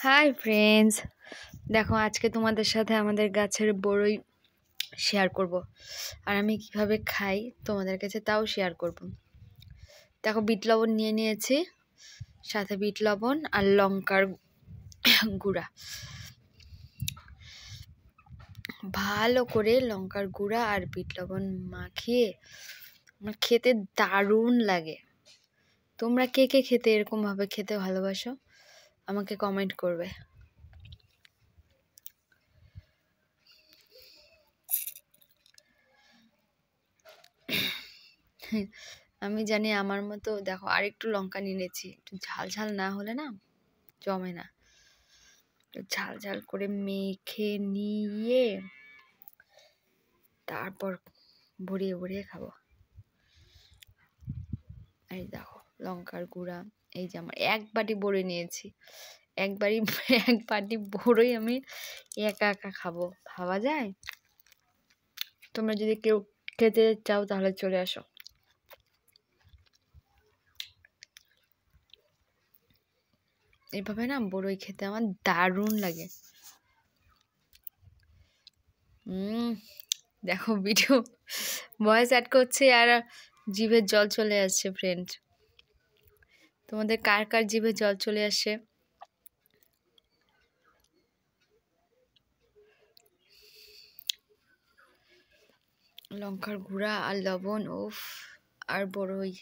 Hi friends, দেখো আজকে তোমাদের সাথে আমাদের গাছের বড়ই শেয়ার করব। আর আমি কিভাবে খাই তোমাদের কাছে তাও শেয়ার করব। দেখো বিট লবণ নিয়ে নিয়েছি, সাথে বিট লবণ আর লঙ্কার গুঁড়া। ভালো করে লঙ্কার গুঁড়া আর বিট লবণ মাখিয়ে আমার খেতে দারুণ লাগে। তোমরা কে কে খেতে এরকমভাবে খেতে ভালোবাসো আমাকে কমেন্ট করবে। আমি জানি আমার মতো দেখো আরেকটু লঙ্কা নিয়েছি, একটু ঝাল ঝাল না হলে না জমে না। ঝাল ঝাল করে মেখে নিয়ে তারপর ভরিয়ে ভরিয়ে খাবো। এই দেখো লঙ্কার গুঁড়া, এই যে আমার এক বাটি বড়ি নিয়েছি, এক বাটি বড়ই আমি একা একা খাবো, ভাবা যায়? তোমরা যদি কেউ খেতে চাও তাহলে চলে আসো। এইভাবে না বড়ই খেতে আমার দারুণ লাগে। দেখো ভিডিও ভয়েস অ্যাড করছে আর জিভে জল চলে আসছে। ফ্রেন্ড, তোমাদের কার কার জিভে জল চলে আসে? লঙ্কার গুঁড়া আর লবণ, উফ, আর বড়ই,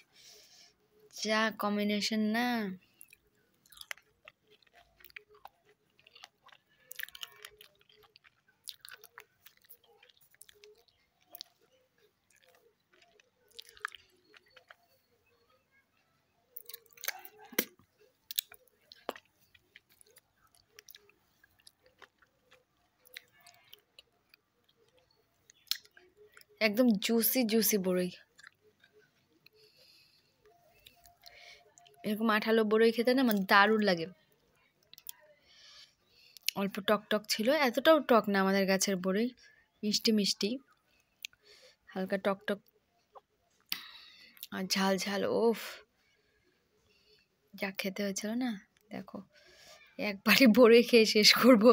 যা কম্বিনেশন না। একদম জুসি জুসি বড়ই। এরকম আঠালো বড়ই খেতে না আমার দারুণ লাগে। অল্প টক টক ছিল, এতটাও টক না আমাদের গাছের বড়ই, মিষ্টি মিষ্টি, হালকা টক টক আর ঝাল ঝাল। ওফ, যা খেতে হয়েছিল না, দেখো একবারই বড়ই খেয়ে শেষ করব।